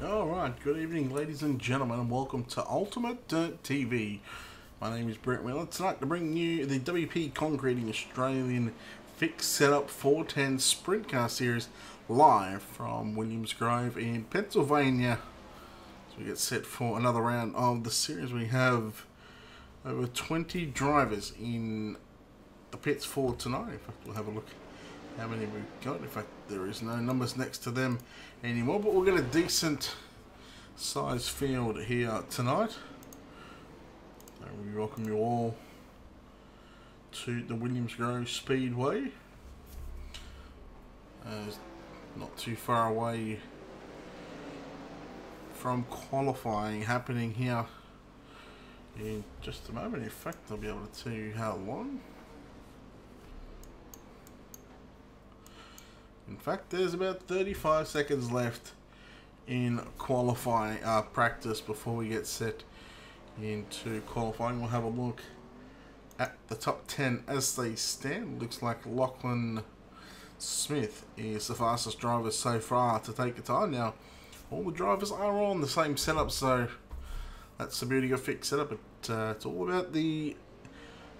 Alright, good evening ladies and gentlemen, and welcome to Ultimate Dirt TV. My name is Brett Wheeler. Tonight to bring you the WP Concreting Australian Fixed Setup 410 Sprint Car Series live from Williams Grove in Pennsylvania. So we get set for another round of the series. We have over 20 drivers in the pits for tonight. In fact, we'll have a look how many we've got. In fact, there is no numbers next to them anymore, but we'll get a decent size field here tonight. So we welcome you all to the Williams Grove Speedway. It's not too far away from qualifying happening here in just a moment. In fact, I'll be able to tell you how long. In fact, there's about 35 seconds left in qualifying practice before we get set into qualifying. We'll have a look at the top 10 as they stand. Looks like Lachlan Smith is the fastest driver so far to take the time. Now, all the drivers are on the same setup, so that's the beauty of fixed setup. It's all about the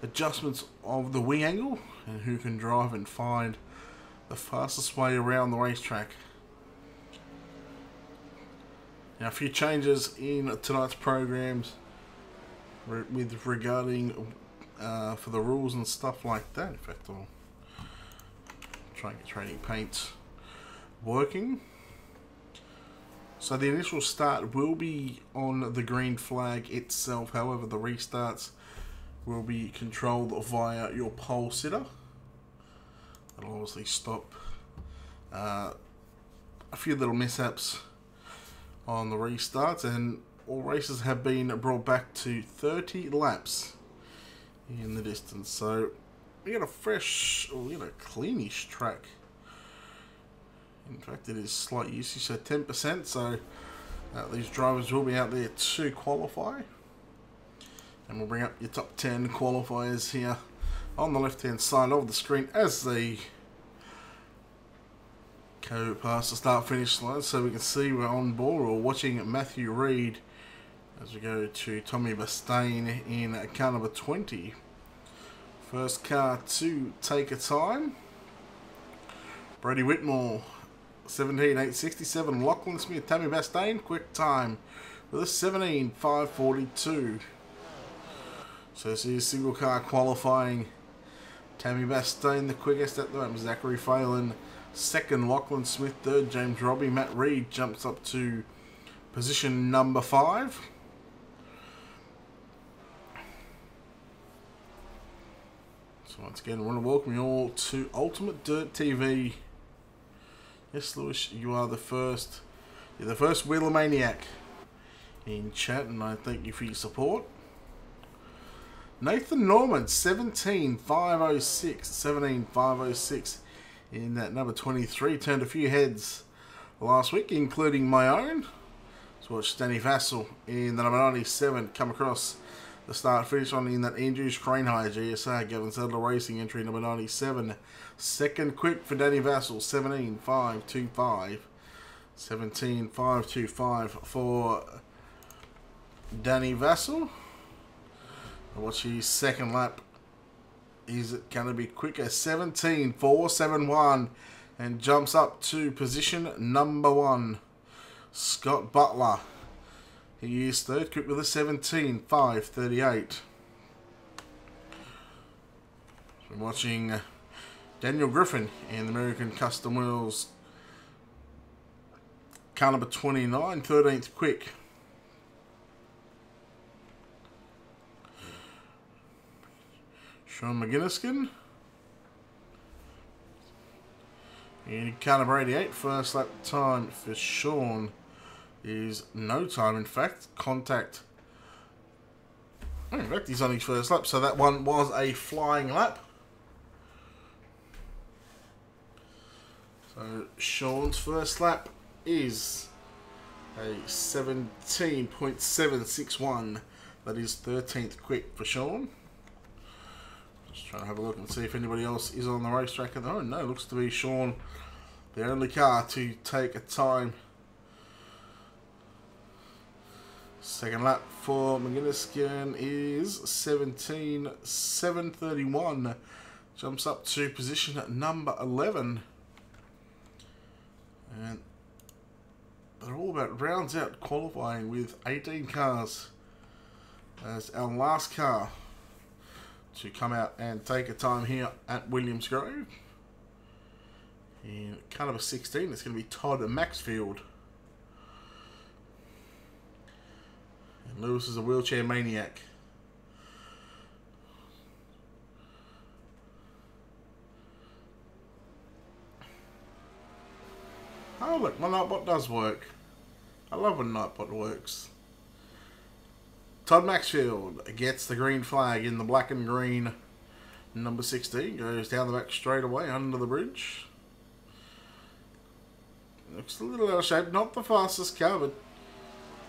adjustments of the wing angle and who can drive and find the fastest way around the racetrack. Now, a few changes in tonight's programs with regarding for the rules and stuff like that. In fact, I'll try and get training paints working. So the initial start will be on the green flag itself. However, the restarts will be controlled via your pole sitter. That'll obviously stop a few little mishaps on the restarts, and all races have been brought back to 30 laps in the distance. So we got a fresh, or we got a cleanish track. In fact, it is slight usage, so 10%. So these drivers will be out there to qualify, and we'll bring up your top 10 qualifiers here on the left hand side of the screen as they go past the start finish line, so we can see we're on board or watching Matthew Reid as we go to Tommy Bastain in car number 20. First car to take a time, Brady Whitmore 17.867. Lachlan Smith, Tommy Bastain, quick time with a 17.542. So this is single car qualifying. Tammy Bastain the quickest at the moment. Zachary Phelan second, Lachlan Smith third, James Robbie. Matt Reid jumps up to position number 5. So once again, I want to welcome you all to Ultimate Dirt TV. Yes, Lewis, you are the first. You're the first Wheeler Maniac in chat, and I thank you for your support. Nathan Norman, 17.506 in that number 23. Turned a few heads last week, including my own. So watch Danny Vassell in the number 97 come across the start finish on in that Andrews Crane High GSR. Gavin Sadler Racing entry number 97. Second quick for Danny Vassell, 17.525. 17.525 for Danny Vassell. What's his second lap? Is it going to be quicker? 17.471 and jumps up to position number 1. Scott Butler. He is third, quick with a 17.538. We're watching Daniel Griffin in the American Custom Wheels car number 29, 13th quick. Sean McGinniskin in car number 88. First lap time for Sean is no time. In fact, contact. In fact, he's on his first lap, so that one was a flying lap. So Sean's first lap is a 17.761. That is 13th quick for Sean. Just trying to have a look and see if anybody else is on the racetrack at the moment. No, looks to be Sean, the only car to take a time Second lap for McGinniskin is 17.731. Jumps up to position number 11. And they're all about rounds out qualifying with 18 cars as our last car to come out and take a time here at Williams Grove. In car number 16, it's going to be Todd Maxfield. And Lewis is a wheelchair maniac. Oh look, my Nightbot does work. I love when Nightbot works. Todd Maxfield gets the green flag in the black and green. Number 16 goes down the back straight away under the bridge. Looks a little out of shape, not the fastest car, but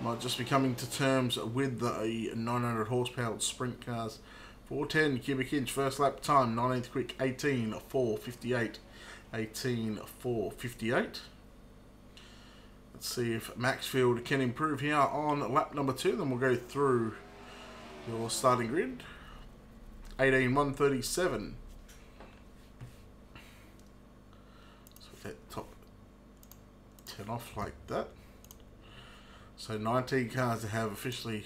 might just be coming to terms with the 900 horsepower sprint cars. 410 cubic inch first lap time, 19th quick, 18.458. 18.458. Let's see if Maxfield can improve here on lap number 2. Then we'll go through your starting grid. 18.137. So that top 10 off like that. So 19 cars that have officially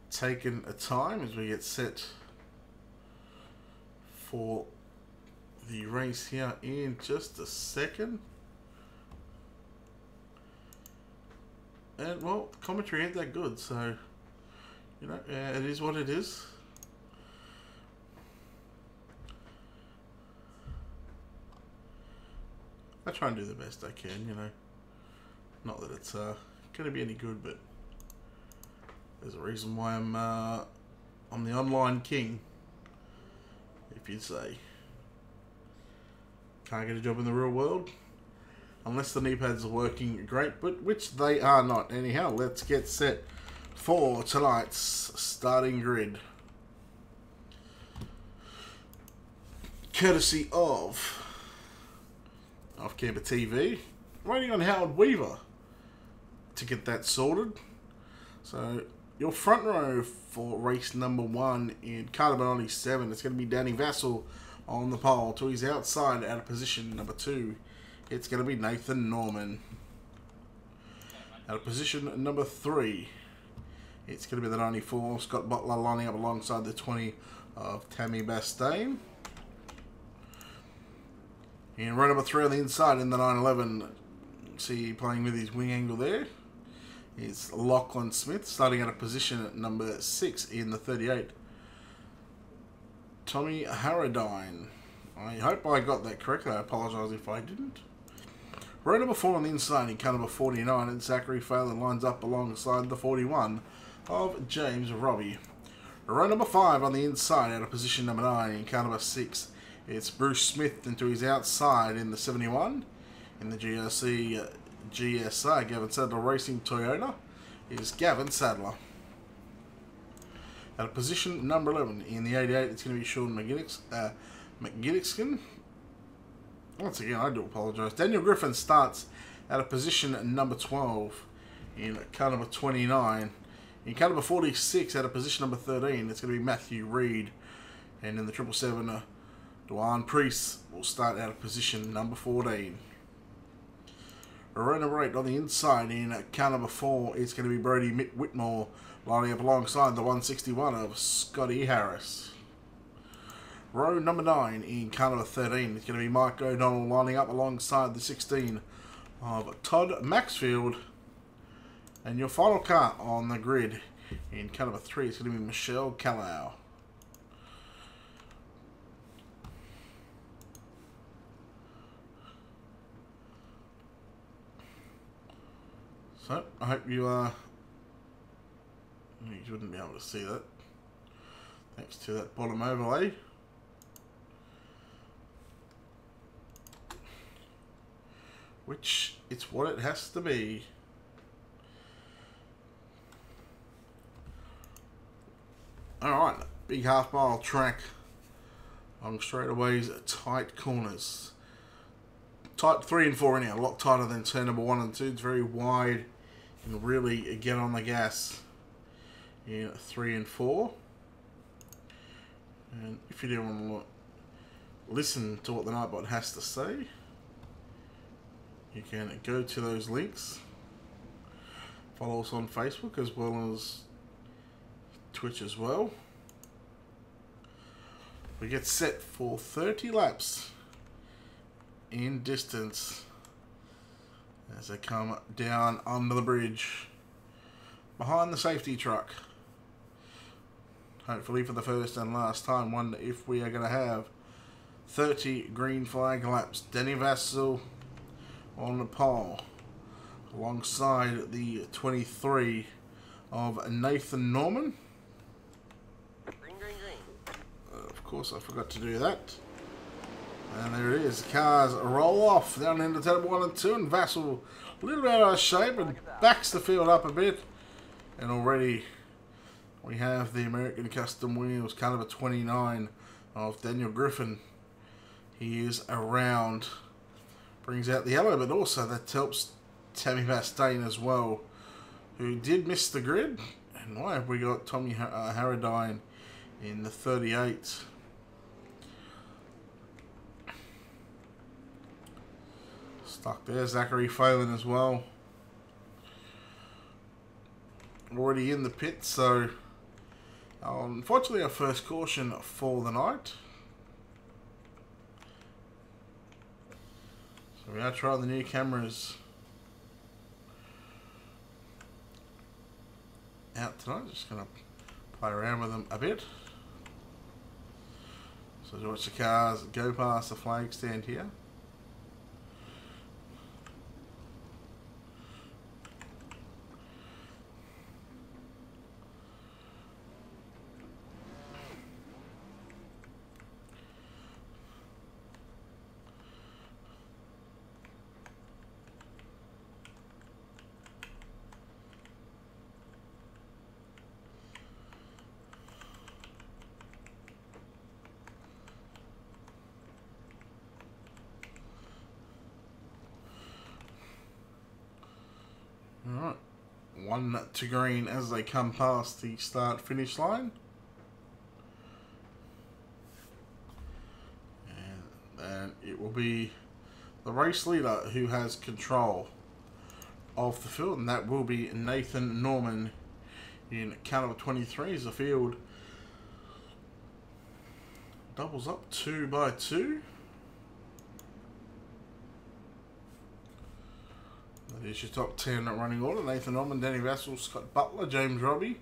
taken a time as we get set for the race here in just a second. And well, the commentary ain't that good, so you know, it is what it is. I try and do the best I can, you know. Not that it's going to be any good, but there's a reason why I'm the online king, if you'd say. Can't get a job in the real world unless the knee pads are working great, but which they are not. Anyhow, let's get set for tonight's starting grid. Courtesy of Off Camper TV, waiting on Howard Weaver to get that sorted. So your front row for race number 1 in car number 97, it's going to be Danny Vassell on the pole. To his outside out of position number 2, it's going to be Nathan Norman. Out of position number 3, it's going to be the 94, Scott Butler, lining up alongside the 20 of Tammy Bastain. In row number 3 on the inside in the 911, see playing with his wing angle there, is Lachlan Smith, starting out of position at number 6 in the 38. Tommy Harradine. I hope I got that correctly. I apologise if I didn't. Row number 4 on the inside in car number 49, and Zachary Phelan lines up alongside the 41 of James Robbie. Row number 5 on the inside out of position number 9 in car number 6, it's Bruce Smith, and to his outside in the 71 in the GRC GSR Gavin Sadler Racing Toyota is Gavin Sadler. At position number 11 in the 88, it's going to be Sean McGinniskin. Once again, I do apologise. Daniel Griffin starts at a position number 12 in car number 29. In car number 46, at a position number 13, it's going to be Matthew Reed. And in the 777, Dwan Priest will start out of position number 14. Row number 8 on the inside in car number 4, it's going to be Brody Whitmore, lining up alongside the 161 of Scotty Harris. Row number 9 in car number 13, it's going to be Mike O'Donnell, lining up alongside the 16 of Todd Maxfield. And your final car on the grid in car number 3, it's going to be Michelle Callow. So, I hope you wouldn't be able to see that, thanks to that bottom overlay. Which, it's what it has to be. Alright, big half mile track. Long straightaways, tight corners. Tight 3 and 4 anyhow, a lot tighter than turn number 1 and 2. It's very wide and really get on the gas. in 3 and 4. And if you do want to listen to what the Nightbot has to say, you can go to those links. Follow us on Facebook as well as Twitch as well. We get set for 30 laps in distance as they come down under the bridge behind the safety truck. Hopefully for the first and last time. Wonder if we are going to have 30 green flag laps. Danny Vassell on the pole alongside the 23 of Nathan Norman. Green, green, green. Of course, I forgot to do that. And there it is. Cars roll off down into turn 1 and 2, and Vassell a little bit out of shape and backs the field up a bit. And already we have the American Custom Wheels caliber 29 of Daniel Griffin. He is around. Brings out the yellow, but also that helps Tammy Bastain as well, who did miss the grid. And why have we got Tommy Harradine in the 38? Stuck there. Zachary Phelan as well. Already in the pit, so unfortunately our first caution for the night. So we are trying the new cameras out tonight. Just going to play around with them a bit. So to watch the cars go past the flag stand here. Alright, 1 to green as they come past the start-finish line. And it will be the race leader who has control of the field, and that will be Nathan Norman in caliber 23 as the field doubles up 2 by 2. That is your top 10 running order. Nathan Norman, Danny Vassell, Scott Butler, James Robbie,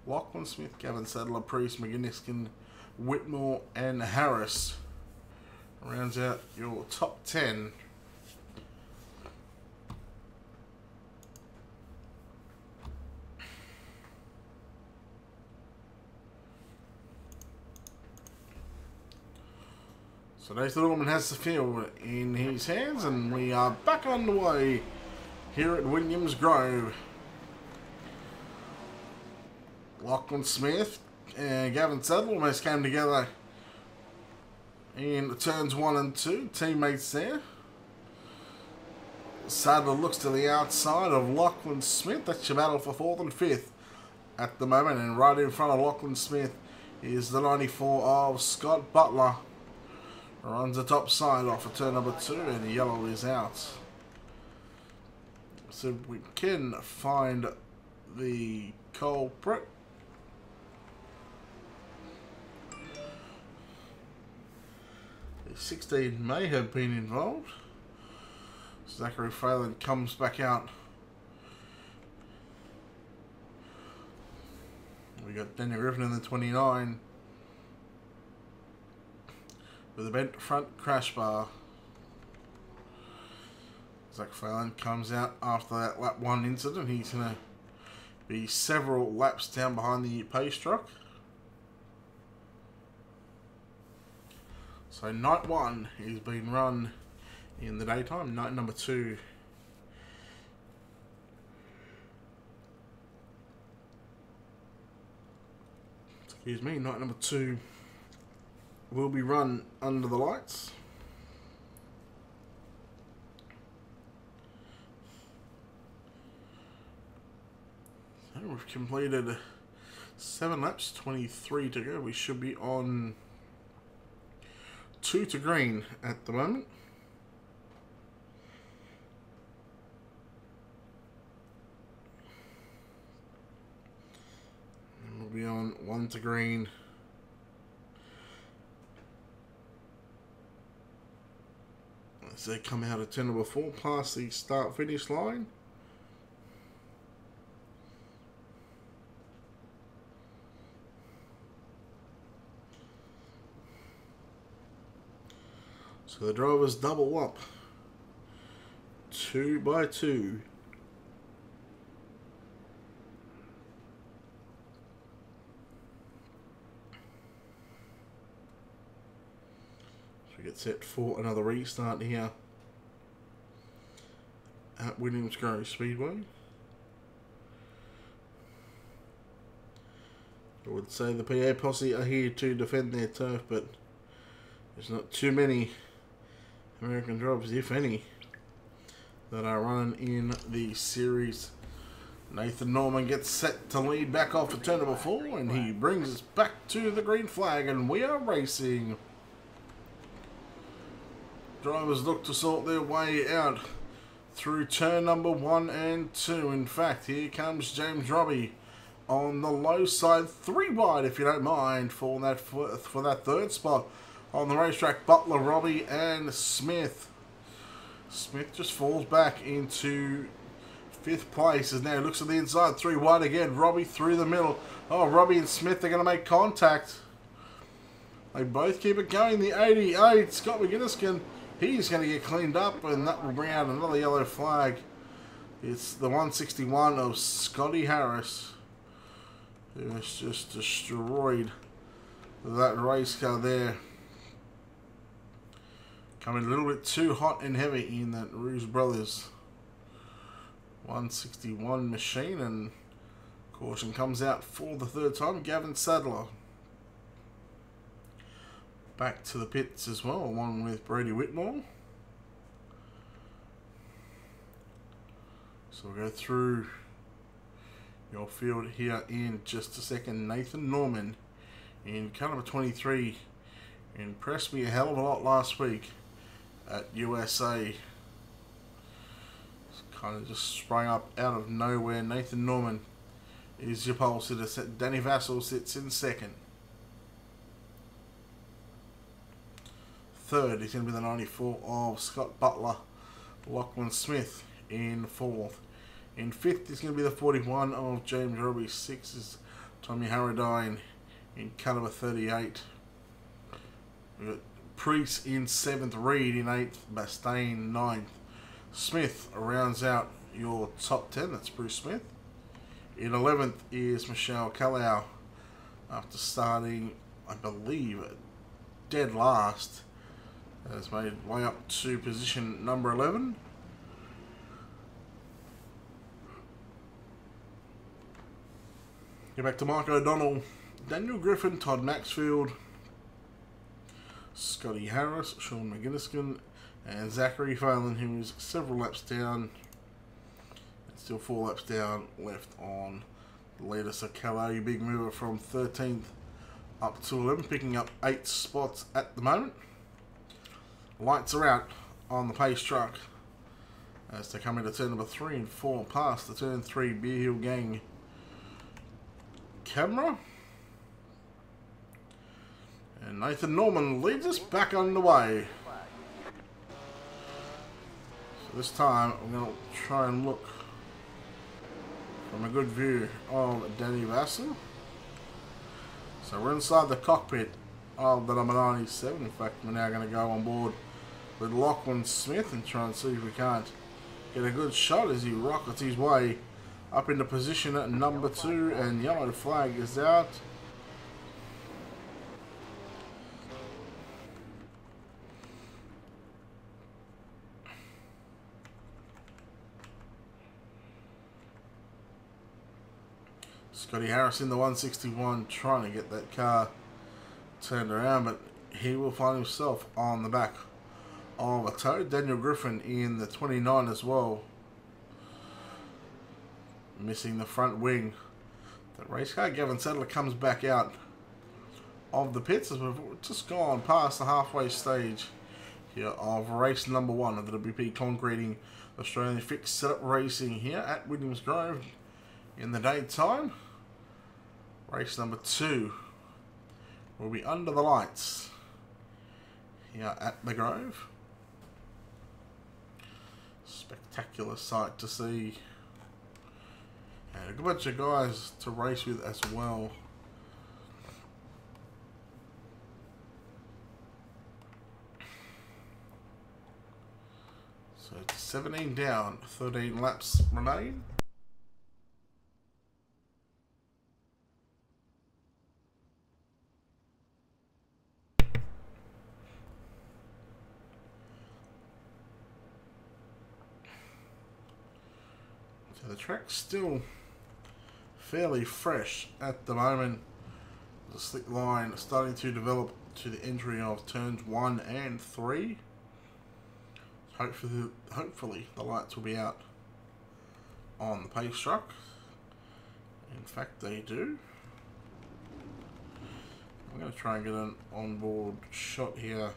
Lachlan Smith, Gavin Sadler, Priest, McGinniskin, Whitmore and Harris. Rounds out your top 10. So Nathan Norman has the field in his hands, and we are back on the way here at Williams Grove. Lachlan Smith and Gavin Sadler almost came together in turns 1 and 2. Teammates there. Sadler looks to the outside of Lachlan Smith. That's your battle for 4th and 5th at the moment. And right in front of Lachlan Smith is the 94 of Scott Butler. Runs the top side off of turn number 2, and the yellow is out. So we can find the culprit. The 16 may have been involved. Zachary Phelan comes back out. We got Daniel Griffin in the 29 with a bent front crash bar. Zach Phelan comes out after that lap 1 incident. He's going to be several laps down behind the pace truck. So night 1 is being run in the daytime. Night number 2 night number 2 will be run under the lights. So we've completed 7 laps, 23 to go. We should be on 2 to green at the moment. And we'll be on 1 to green. As they come out of turn number 4 past the start finish line. So the drivers double up 2 by 2. So we get set for another restart here at Williams Grove Speedway. I would say the PA posse are here to defend their turf, but there's not too many American drivers, if any, that are running in the series. Nathan Norman gets set to lead back off at turn number 4, and he brings us back to the green flag, and we are racing. Drivers look to sort their way out through turn number 1 and 2. In fact, here comes James Robbie on the low side, 3 wide if you don't mind, for that third spot. On the racetrack, Butler, Robbie, and Smith. Smith just falls back into 5th place as now looks at the inside. 3 wide again. Robbie through the middle. Oh, Robbie and Smith are going to make contact. They both keep it going. The 88, Scott McGinnis, he's going to get cleaned up, and that will bring out another yellow flag. It's the 161 of Scotty Harris, who has just destroyed that race car there. Coming a little bit too hot and heavy in that Rouge Brothers 161 machine, and caution comes out for the 3rd time. Gavin Sadler back to the pits as well, along with Brady Whitmore. So we'll go through your field here in just a second. Nathan Norman in car number 23 impressed me a hell of a lot last week at USA. It's kind of just sprang up out of nowhere. Nathan Norman is your pole sitter. Danny Vassell sits in 2nd. 3rd is going to be the 94 of Scott Butler. Lachlan Smith in 4th. In 5th is going to be the 41 of James Robbie. 6th is Tommy Harradine in car number 38. We've got Priest in 7th, Reed in 8th, Bastain 9th. Smith rounds out your top 10, that's Bruce Smith. In 11th is Michelle Callow, after starting, I believe, dead last, has made way up to position number 11. Get back to Mark O'Donnell, Daniel Griffin, Todd Maxfield, Scotty Harris, Sean McGinniskin, and Zachary Phelan, who is several laps down, and still 4 laps down left on the leader. So Calais, big mover from 13th up to 11, picking up 8 spots at the moment. Lights are out on the pace truck as they come into turn number 3 and 4 past the turn 3 Beer Hill Gang camera. And Nathan Norman leads us back underway. So this time I'm going to try and look from a good view of Danny Vassell. So we're inside the cockpit of the number 97. In fact, we're now going to go on board with Lachlan Smith and try and see if we can't get a good shot as he rockets his way up into position at number 2, and yellow flag is out. Scotty Harris in the 161 trying to get that car turned around, but he will find himself on the back of a tow. Daniel Griffin in the 29 as well, missing the front wing The race car, Gavin Sadler, comes back out of the pits as we've just gone past the halfway stage here of race number 1 of the WP Concreting Australian Fixed Setup Racing here at Williams Grove in the daytime. Race number 2 will be under the lights here at the Grove. Spectacular sight to see, and a good bunch of guys to race with as well. So it's 17 down, 13 laps remain. So the track's still fairly fresh at the moment. The slick line starting to develop to the entry of turns 1 and 3. Hopefully the lights will be out on the pace truck. In fact, they do. I'm going to try and get an onboard shot here.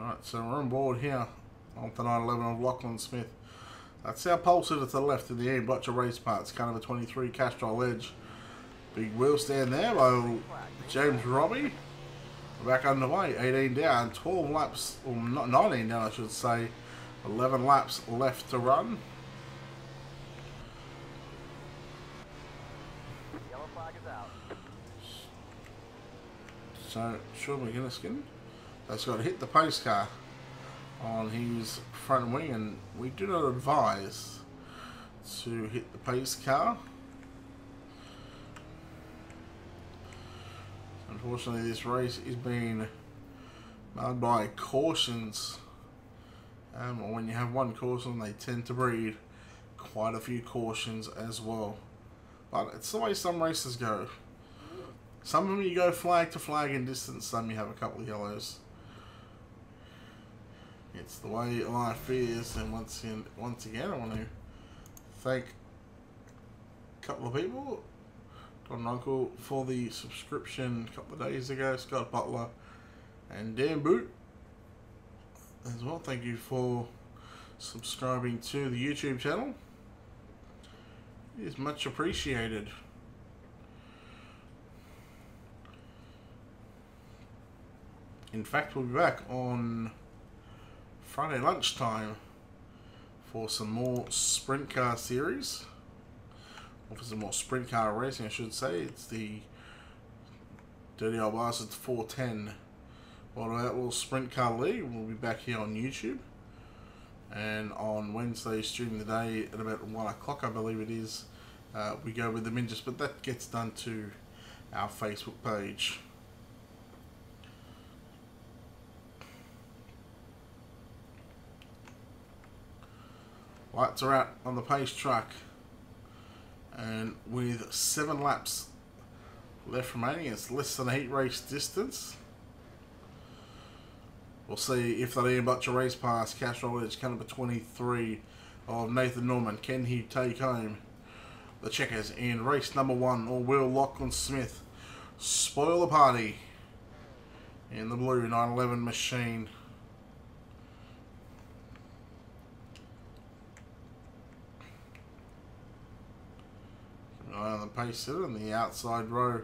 Alright, so we're on board here on the 911 of Lachlan Smith. That's our pole sitter to the left in the air, bunch of race parts, kind of a 23 Castrol Edge. Big wheel stand there by James Robbie. We're back underway, 18 down, 12 laps, or not 19 down I should say, 11 laps left to run. Yellow flag is out. So, Sean McGinniskin has got to hit the pace car on his front wing, and we do not advise to hit the pace car. Unfortunately, this race is being marred by cautions. When you have one caution, they tend to breed quite a few cautions as well. But it's the way some races go. Some of them you go flag to flag in distance, some you have a couple of yellows. It's the way life is, and once again I want to thank a couple of people. Don Uncle for the subscription a couple of days ago, Scott Butler and Dan Boot as well. Thank you for subscribing to the YouTube channel. It is much appreciated. In fact, we'll be back on Friday lunchtime for some more sprint car series, or for some more sprint car racing I should say. It's the Dirty Old Bastards 410 World Outlaw Sprint Car League. We'll be back here on YouTube, and on Wednesdays during the day at about 1 o'clock I believe it is, we go with the Minjas, but that gets done to our Facebook page. Lights are out on the pace truck, and with 7 laps left remaining, it's less than a heat race distance. We'll see if that Ian Butcher race pass Castrol Edge caliber 23 of Nathan Norman. Can he take home the checkers in race number 1, or will Lachlan Smith spoil the party in the blue 911 machine? On the pace sitter in the outside row.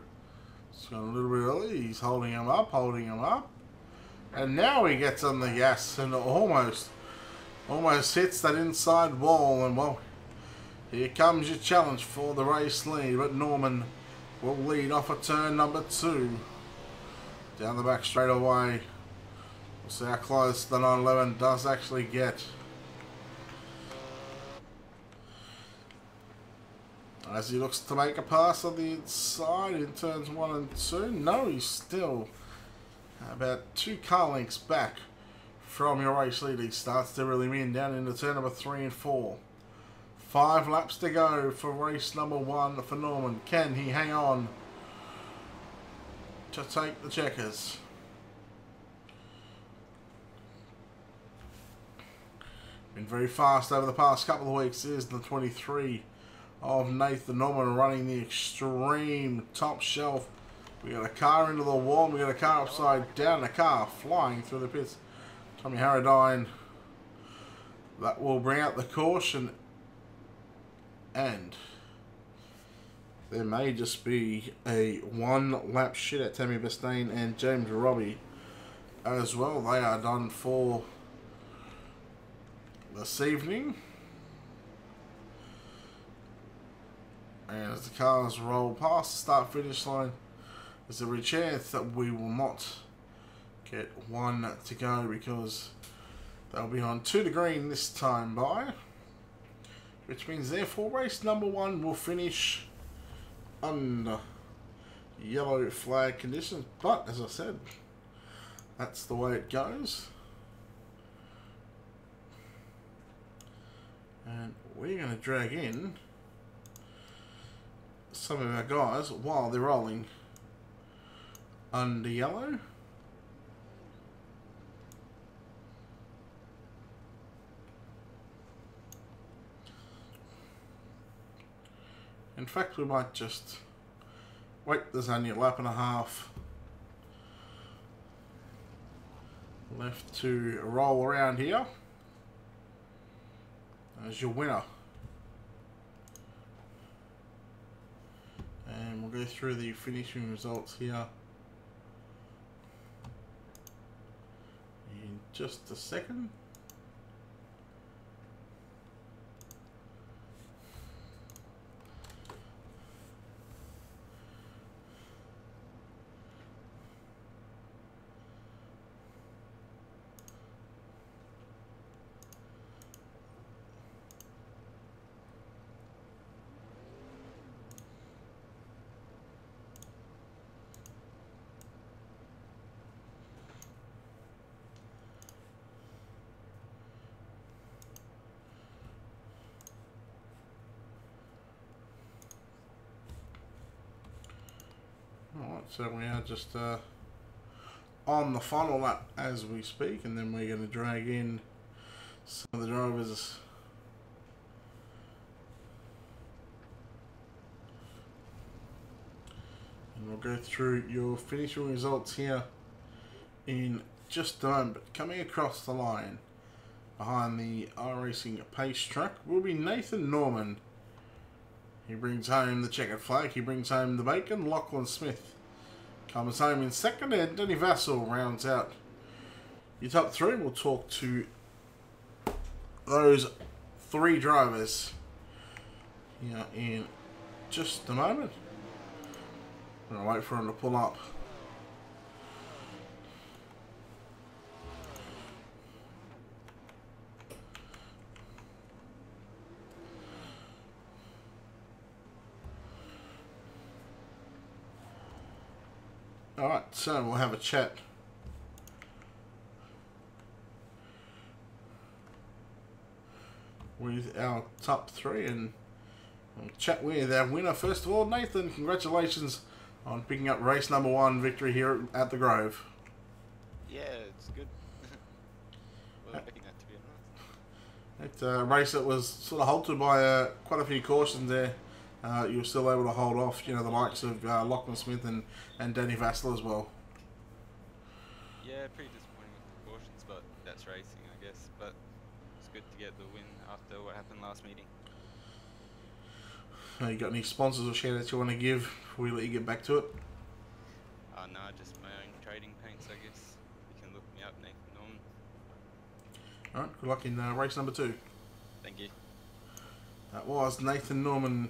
It's gone a little bit early. He's holding him up. And now he gets on the gas and almost hits that inside wall. And well, here comes your challenge for the race lead. But Norman will lead off at turn number 2. Down the back straight away. We'll see how close the 911 does actually get. As he looks to make a pass on the inside in turns 1 and 2. No, he's still About 2 car lengths back from your race lead. He starts to really win down into turn number 3 and 4. 5 laps to go for race number 1 for Norman. Can he hang on to take the checkers? Been very fast over the past couple of weeks. Is the 23 of Nathan Norman running the extreme top shelf. We got a car into the wall. We got a car upside down. A car flying through the pits. Tommy Harradine. That will bring out the caution. And there may just be a 1 lap shit at Tammy Bastain and James Robbie as well. They are done for this evening. And as the cars roll past the start finish line, there's every chance that we will not get 1 to go because they'll be on 2 to green this time by. Which means therefore race number 1 will finish under yellow flag conditions. But as I said, that's the way it goes. And we're going to drag in some of our guys while they're rolling under yellow. In fact, we might just wait. There's only a lap and a half left to roll around here. As your winner. And we'll go through the finishing results here in just a second. Alright, so we are just on the final lap as we speak, and then we're going to drag in some of the drivers and we'll go through your finishing results here in just a moment. But coming across the line behind the iRacing pace truck will be Nathan Norman. He brings home the checkered flag. He brings home the bacon. Lachlan Smith comes home in second, and Danny Vassell rounds out your top 3. We'll talk to those 3 drivers here in just a moment. I'm going to wait for them to pull up. Alright, so we'll have a chat with our top 3 and we'll chat with our winner. First of all, Nathan, congratulations on picking up race number 1 victory here at the Grove. Yeah, it's good. Well, expecting that to be honest. It's a race that was sort of halted by quite a few cautions there. You were still able to hold off, you know, the likes of Lachlan Smith and Danny Vassell as well. Yeah, pretty disappointing with the cautions, but that's racing, I guess. But it's good to get the win after what happened last meeting. You got any sponsors or shout outs you want to give before we let you get back to it? No, just my own trading paints, I guess. You can look me up, Nathan Norman. Alright, good luck in race number 2. Thank you. That was Nathan Norman.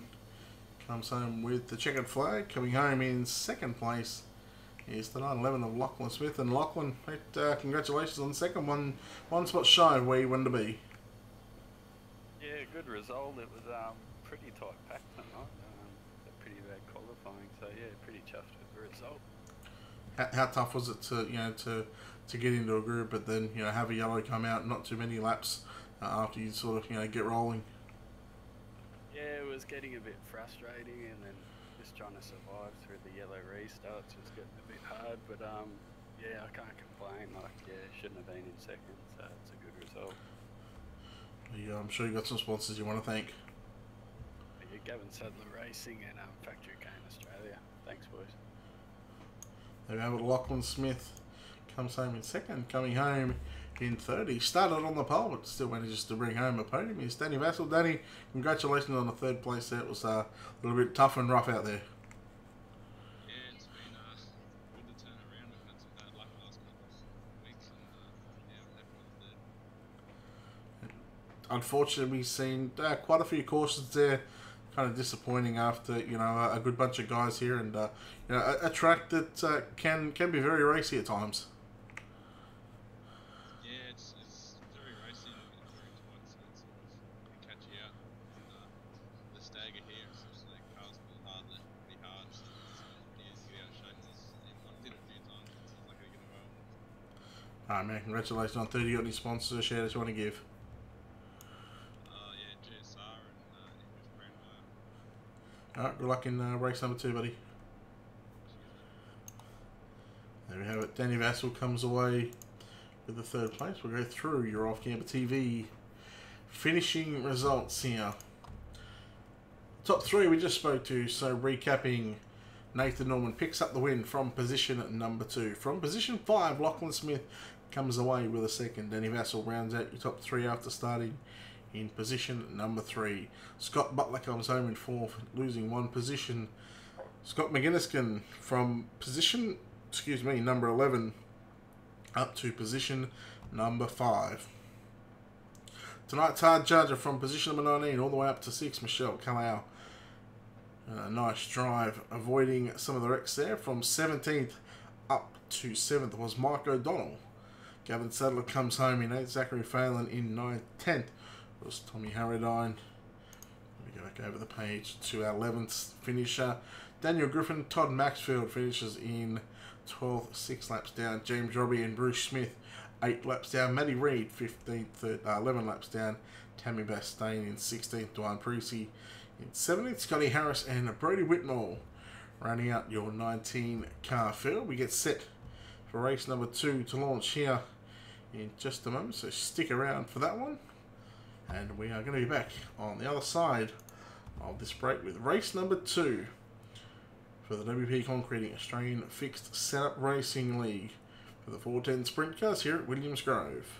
Comes home with the checkered flag. Coming home in second place is the 911 of Lachlan Smith. And Lachlan, congratulations on the second one spot shy of where you wanted to be. Yeah, good result. It was pretty tight packed tonight. A pretty bad qualifying, so yeah, pretty chuffed with the result. how tough was it to to get into a group, but then have a yellow come out, not too many laps after you sort of get rolling. Yeah, it was getting a bit frustrating, and then just trying to survive through the yellow restarts was getting a bit hard. But yeah, I can't complain. Like, yeah, shouldn't have been in second, so it's a good result. Yeah, I'm sure you got some sponsors you want to thank. Yeah, Gavin Sadler Racing and Factory Cane Australia. Thanks, boys. There we have it. Lachlan Smith comes home in second, coming home in third. He started on the pole, but still manages to bring home a podium. Here's Danny Vassell. Danny, congratulations on the third place there. It was a little bit tough and rough out there. Yeah, it's been good to turn around. We've had some bad luck the last couple of weeks, and yeah, we're happy with the third. Unfortunately, we've seen quite a few cautions there. Kind of disappointing after a good bunch of guys here, and a track that can be very racy at times. Yeah, it's very racy and very tight, so it's can catch you out. And the stagger here, it's just like cars pull hard, they're pretty hard. So it's easy to get out shape. I did it a few times, but it's like I get a well. Alright, man, congratulations on 30. You got any sponsors or shares you want to give? Yeah, GSR and English Brand Hire. Alright, good luck in race number 2, buddy. There we have it. Danny Vassell comes away with the third place. We'll go through your Off-Camber TV finishing results here. Top 3 we just spoke to, so recapping, Nathan Norman picks up the win from position number 2. From position 5, Lachlan Smith comes away with a second. Danny Vassell rounds out your top 3 after starting in position number 3. Scott Butler comes home in 4th, losing 1 position. Scott McGinniskin from position, number 11 up to position number 5. Tonight's hard judger from position number 19 all the way up to 6, Michelle Calao. A nice drive, avoiding some of the wrecks there. From 17th up to 7th was Mike O'Donnell. Gavin Sadler comes home in 8th. Zachary Phelan in 9th. 10th was Tommy Harradine. Let me go back over the page to our 11th finisher. Daniel Griffin. Todd Maxfield finishes in 12th, 6 laps down. James Robbie and Bruce Smith, 8 laps down. Matty Reid, 15th, 11 laps down. Tammy Bastain in 16th. Dwayne Precy in 17th. Scotty Harris and Brody Whitmore rounding out your 19 car field. We get set for race number 2 to launch here in just a moment, so stick around for that one. And we are going to be back on the other side of this break with race number 2 for the WP Concreting Australian Fixed Setup Racing League for the 410 Sprint Cars here at Williams Grove.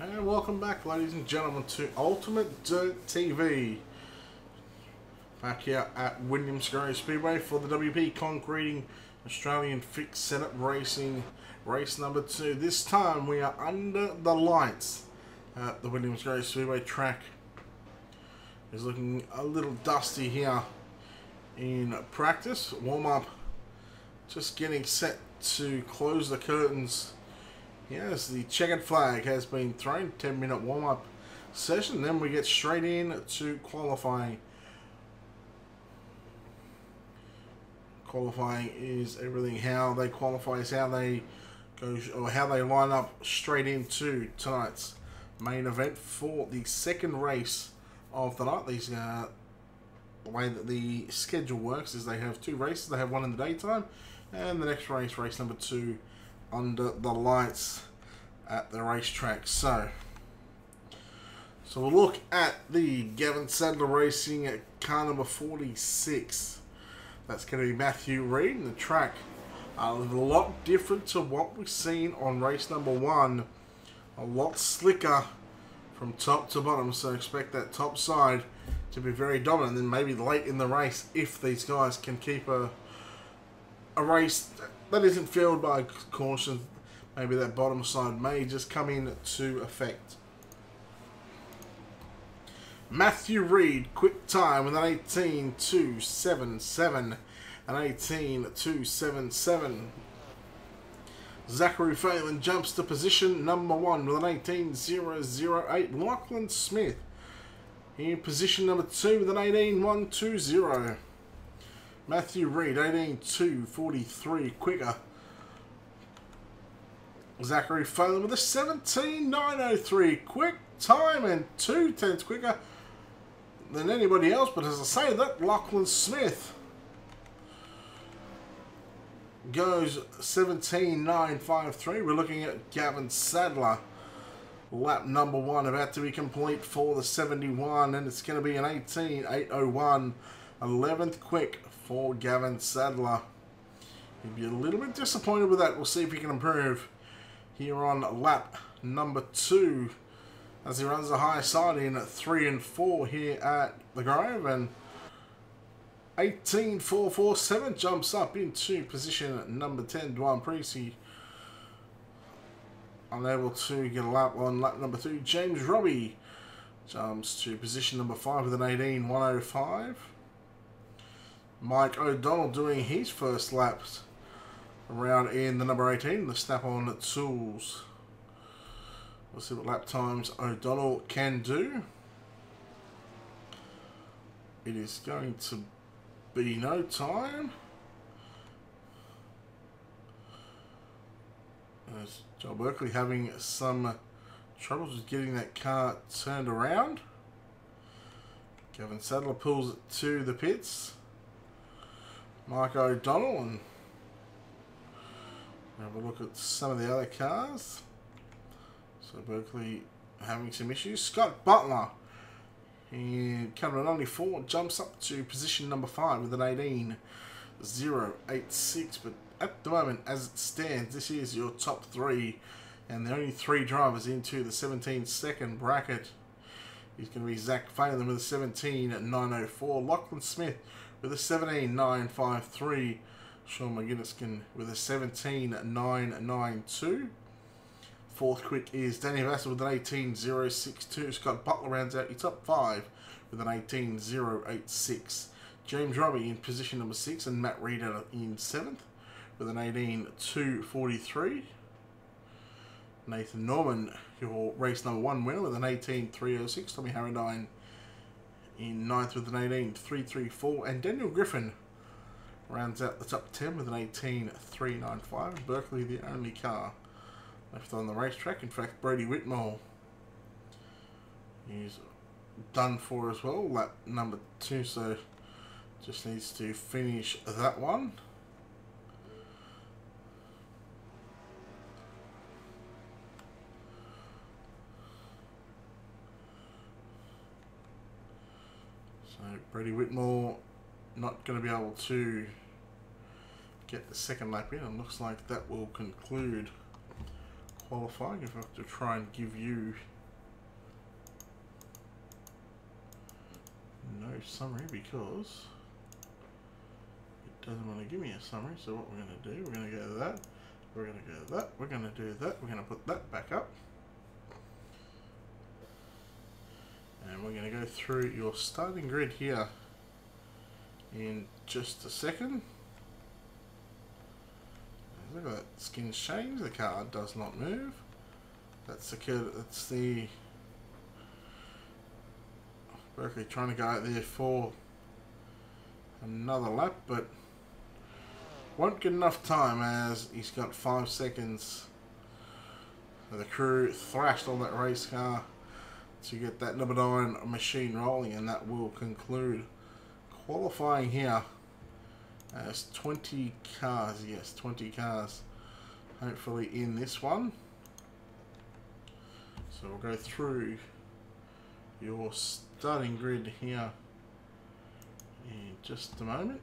And welcome back, ladies and gentlemen, to Ultimate Dirt TV. Back here at Williams Grove Speedway for the WP Concreting Australian Fixed Setup Racing race number 2. This time we are under the lights at the Williams Grove Speedway track. It's looking a little dusty here in practice. Warm up, just getting set to close the curtains. Yes, the checkered flag has been thrown. 10-minute warm-up session. Then we get straight in to qualifying. Qualifying is everything. How they qualify is how they go, or how they line up straight into tonight's main event for the second race of the night. These the way that the schedule works is they have 2 races. They have one in the daytime, and the next race, race number 2, under the lights at the racetrack. So we'll look at the Gavin Sadler Racing at car number 46. That's going to be Matthew Reid. And the track a lot different to what we've seen on race number 1. A lot slicker from top to bottom, so expect that top side to be very dominant. And then maybe late in the race, if these guys can keep a race that isn't filled by caution, maybe that bottom side may just come into effect. Matthew Reid, quick time with an 18.277. An 18.277. Zachary Phelan jumps to position number 1 with an 18.008. Lachlan Smith in position number 2 with an 18.120. Matthew Reid, 18.243 quicker. Zachary Phelan with a 17.903 quick time and 2/10 quicker than anybody else. But as I say that, Lachlan Smith goes 17.953. We're looking at Gavin Sadler. Lap number 1 about to be complete for the 71, and it's going to be an 18.801. 11th quick for Gavin Sadler. He'll be a little bit disappointed with that. We'll see if he can improve here on lap number 2 as he runs the high side in 3 and 4 here at the Grove, and 18.447 jumps up into position number 10. Dwan Precy unable to get a lap on lap number 2. James Robbie jumps to position number 5 with an 18.105. Mike O'Donnell doing his first laps around in the number 18, the Snap-on Tools. We'll see what lap times O'Donnell can do. It is going to be no time. As Joel Berkeley having some troubles with getting that car turned around. Gavin Sadler pulls it to the pits. Mike O'Donnell, and have a look at some of the other cars. So Berkeley having some issues. Scott Butler, in coming at only 4, jumps up to position number 5 with an 18.086. But at the moment, as it stands, this is your top 3, and the only 3 drivers into the 17-second bracket. He's going to be Zach Phelan with a 17.904. Lachlan Smith with a 17.953. Sean McGuinness with a 17.992. 4th quick is Danny Vassar with an 18.062. Scott Butler rounds out your top 5 with an 18.086. James Robbie in position number 6, and Matt Reid in 7th with an 18.243. Nathan Norman, your race number 1 winner, with an 18.306. Tommy Harradine in 9th with an 18.334. And Daniel Griffin rounds out the top 10 with an 18.395. Berkeley, the only car left on the racetrack. In fact, Brady Whitmore is done for as well. Lap number 2, so just needs to finish that one. So Brady Whitmore not going to be able to get the second lap in, and looks like that will conclude qualifying. If I have to try and give you no summary because it doesn't want to give me a summary. So what we're going to do, we're going to go to that, we're going to go to that, we're going to do that, we're going to put that back up, and we're going to go through your starting grid here in just a second. Look at that, skins change, the car does not move. That's the Berkeley trying to go out there for another lap, but won't get enough time as he's got 5 seconds. So the crew thrashed on that race car to get that number 9 machine rolling, and that will conclude qualifying here as 20 cars. Yes, 20 cars hopefully in this one. So we'll go through your starting grid here in just a moment.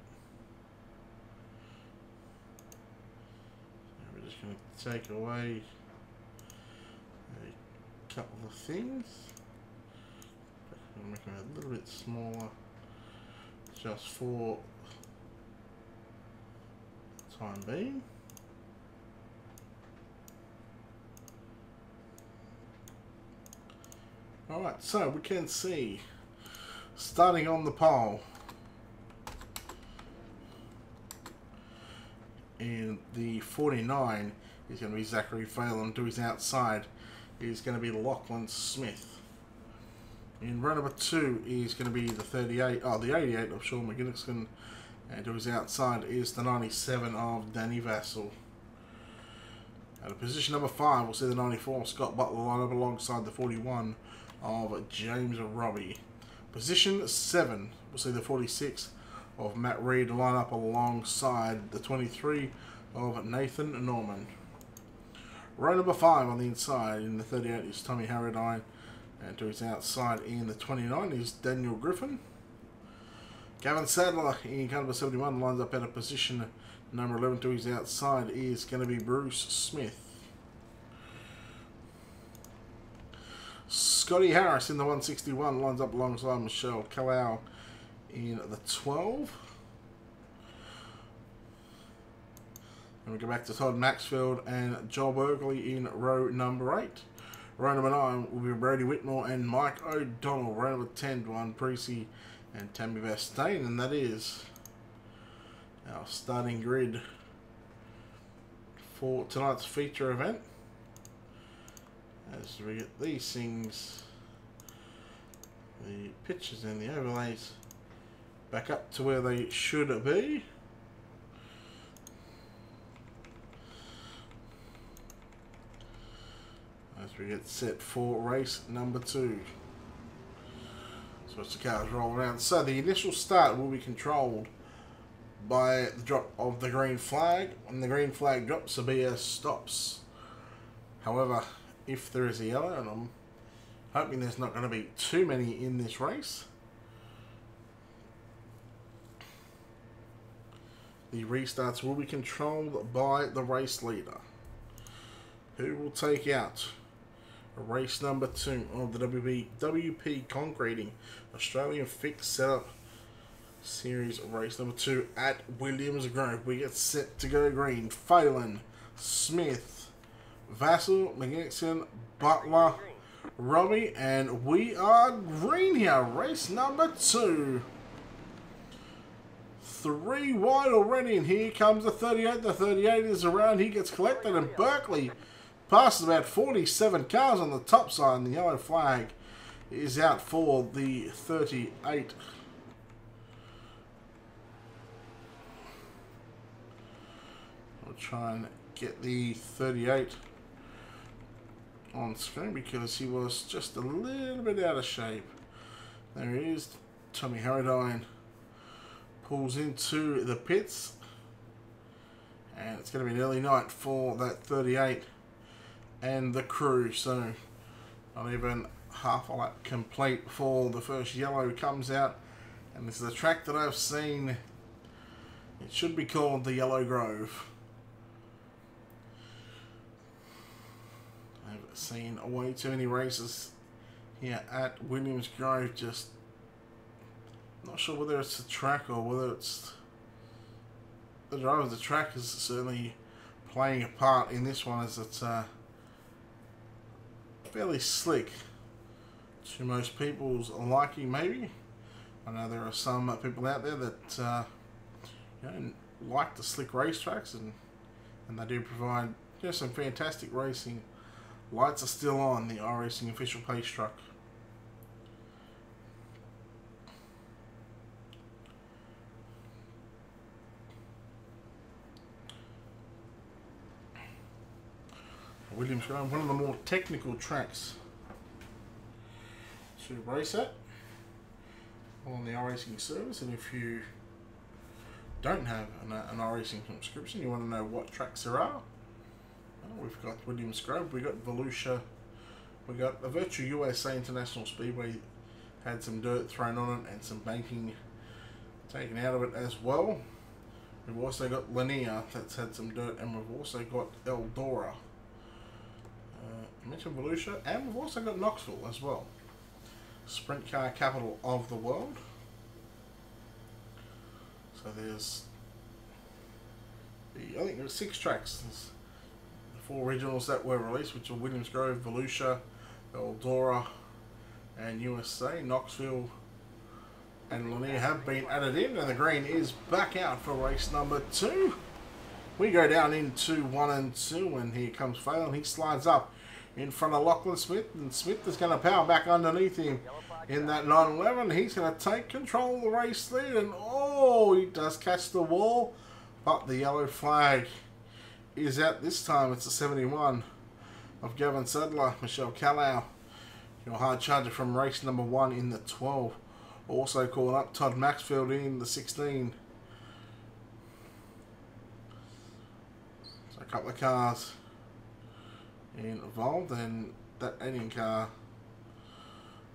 So we're just going to take away a couple of things. I'm going to make them a little bit smaller just for the time being. Alright, so we can see, starting on the pole, in the 49 is going to be Zachary Phelan. To his outside is going to be Lachlan Smith. In row number 2 is going to be the 88 of Sean McGinnigan, and to his outside is the 97 of Danny Vassell. At position number 5, we'll see the 94 Scott Butler line up alongside the 41 of James Robbie. Position 7, we'll see the 46 of Matt Reed line up alongside the 23 of Nathan Norman. Row number 5 on the inside in the 38 is Tommy Harradine, and to his outside in the 29 is Daniel Griffin. Gavin Sadler in car number 71 lines up at a position number 11. To his outside is going to be Bruce Smith. Scotty Harris in the 161 lines up alongside Michelle Kalau in the 12. And we go back to Todd Maxfield and Joel Berkeley in row number 8. Row number 9 will be Brady Whitmore and Mike O'Donnell. Row number 10, Dwan Precy and Tammy Vastain, and that is our starting grid for tonight's feature event. As we get these things, the pictures and the overlays back up to where they should be. As we get set for race number 2. So as the cars roll around. So the initial start will be controlled by the drop of the green flag. When the green flag drops, the BS stops. However, if there is a yellow, and I'm hoping there's not going to be too many in this race, the restarts will be controlled by the race leader, who will take out race number 2 of the WP Concreting Australian Fixed Setup Series race number 2 at Williams Grove. We get set to go green. Phelan, Smith, Vassell, McGinnigan, Butler, Robbie, and we are green here. Race number 2. 3 wide already, and here comes the 38. The 38 is around. He gets collected, and Berkeley passes about 47 cars on the top side, and the yellow flag is out for the 38. I'll try and get the 38 on screen because he was just a little bit out of shape. There he is. Tommy Harradine pulls into the pits, and it's going to be an early night for that 38 and the crew. So not even half a lap complete before the first yellow comes out, and this is a track that I've seen. It should be called the Yellow Grove. I've seen way too many races here at Williams Grove. Just not sure whether it's the track or whether it's the driver. The track is certainly playing a part in this one, as it's fairly slick to most people's liking, maybe. I know there are some people out there that you know, like the slick racetracks, and they do provide some fantastic racing. Lights are still on the iRacing official pace truck. Williams Grove, one of the more technical tracks to race at on the iRacing service. And if you don't have an iRacing subscription, you want to know what tracks there are, we've got Williams Grove, we've got Volusia, we've got the Virtue USA International Speedway, had some dirt thrown on it and some banking taken out of it as well. We've also got Lanier, that's had some dirt, and we've also got Eldora. I mentioned Volusia, and we've also got Knoxville as well. Sprint car capital of the world. So there's I think there's 6 tracks. There's the 4 regionals that were released, which are Williams Grove, Volusia, Eldora, and USA. Knoxville and Lanier have been added in, and the green is back out for race number 2. We go down into 1 and 2, and here comes Phelan. He slides up in front of Lachlan Smith, and Smith is going to power back underneath him in that 911. He's going to take control of the race lead, and oh, he does catch the wall, but the yellow flag is out this time. It's the 71 of Gavin Sadler. Michelle Callow, your hard charger from race number 1 in the 12. Also called up Todd Maxfield in the 16. So a couple of cars involved, and that Indian car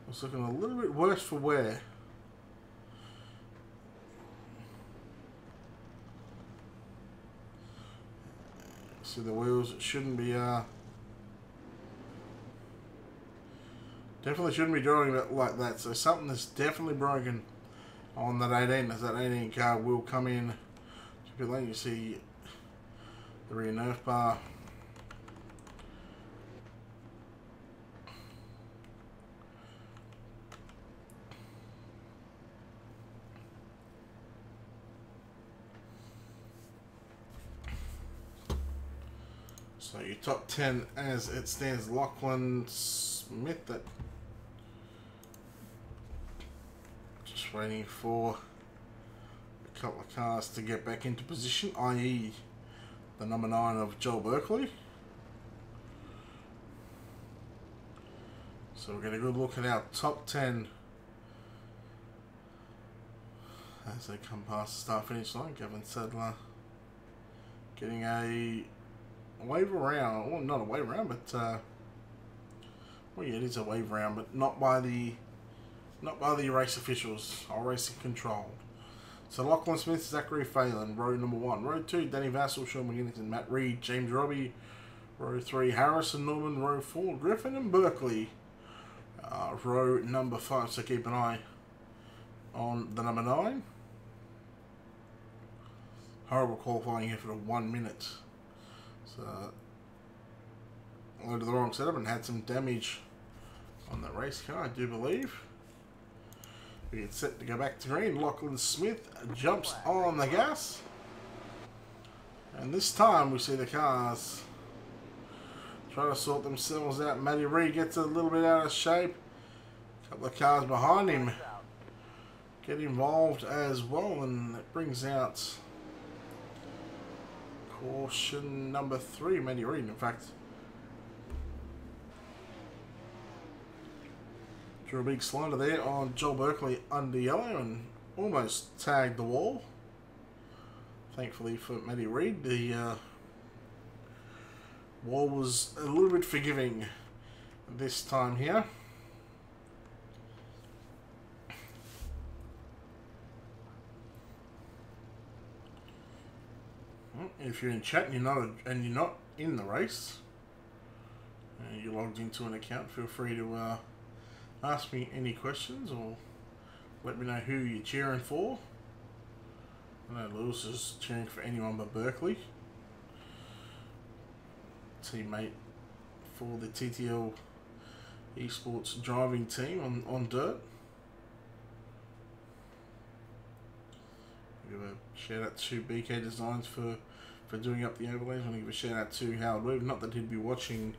was looking a little bit worse for wear. See the wheels shouldn't be definitely shouldn't be driving it like that. So something that's definitely broken on that 18, as that 18 car will come in to pit lane. You see the rear nerf bar. So your top 10 as it stands: Lachlan Smith, that just waiting for a couple of cars to get back into position, i.e. the number 9 of Joel Berkeley. So we're getting a good look at our top 10 as they come past the start finish line. Gavin Sadler getting a wave around, well, not a wave around, but well, yeah, it is a wave around, but not by the race officials. iRacing controlled. So Lachlan Smith, Zachary Phelan, row number 1. Row 2, Danny Vassell, Sean McGinnis, and Matt Reed, James Robbie. Row 3, Harrison Norman. Row 4, Griffin and Berkeley. Row number 5, so keep an eye on the number 9. Horrible qualifying here for the 1 minute. So, loaded the wrong setup and had some damage on that race car, I do believe. We get set to go back to green. Lachlan Smith jumps on the gas. And this time we see the cars try to sort themselves out. Matty Reid gets a little bit out of shape. A couple of cars behind him get involved as well, and it brings out caution number 3, Matty Reid. In fact, drew a big slider there on Joel Berkeley under yellow and almost tagged the wall. Thankfully for Matty Reid, the wall was a little bit forgiving this time here. If you're in chat and you're not in the race, you logged into an account, feel free to ask me any questions or let me know who you're cheering for. I know Lewis is cheering for anyone but Berkeley. Teammate for the TTL Esports driving team on dirt. Give a shout out to BK Designs for doing up the overlays. I want to give a shout out to Howard Weaver. Not that he'd be watching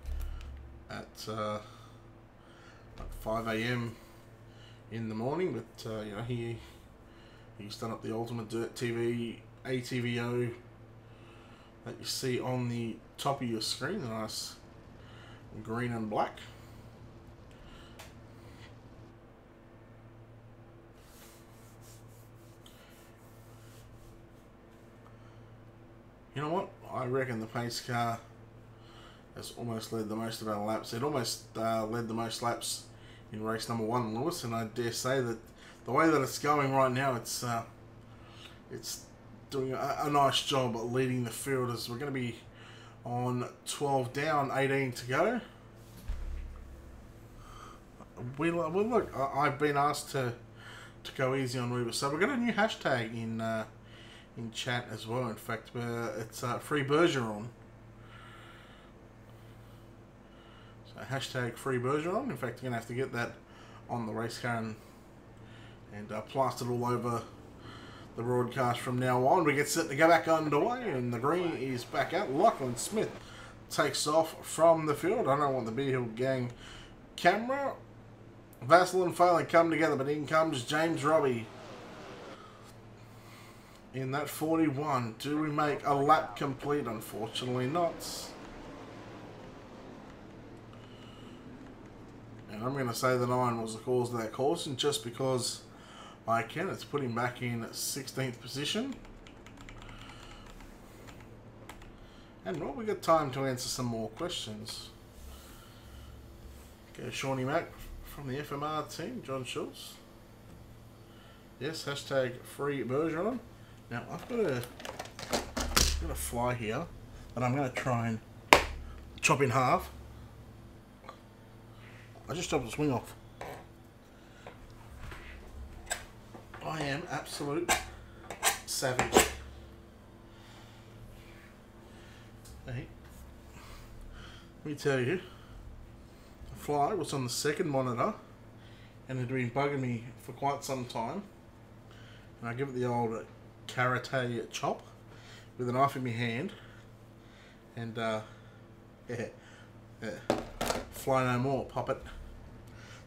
at like 5 AM in the morning, but you know, he's done up the Ultimate Dirt TV ATVO that you see on the top of your screen, the nice green and black. You know what? I reckon the pace car has almost led the most amount of laps. It almost led the most laps in race number 1, Lewis, and I dare say that the way that it's going right now, it's doing a nice job at leading the field, as we're going to be on 12 down, 18 to go. Well, look, I've been asked to go easy on Weaver, so we've got a new hashtag in chat as well. In fact, it's Free Bergeron. So hashtag Free Bergeron. In fact, you're gonna have to get that on the race car and plastered all over the broadcast from now on. We get set to go back underway, and the green is back out. Lachlan Smith takes off from the field. I don't want the Beer Hill Gang camera. Vassal and Phelan come together, but in comes James Robbie in that 41. Do we make a lap complete? Unfortunately not. And I'm going to say the 9 was the cause of that caution, just because I can. It's put him back in 16th position. And well, we got time to answer some more questions. Okay, Shawnee Mac from the FMR team, John Schultz. Yes, hashtag Free Bergeron. Now I've got a fly here that I'm going to try and chop in half. I just chopped the swing off. I am absolute savage. Hey, let me tell you, the fly was on the second monitor and it had been bugging me for quite some time. And I give it the old karate chop with a knife in my hand, and yeah, fly no more, pop it.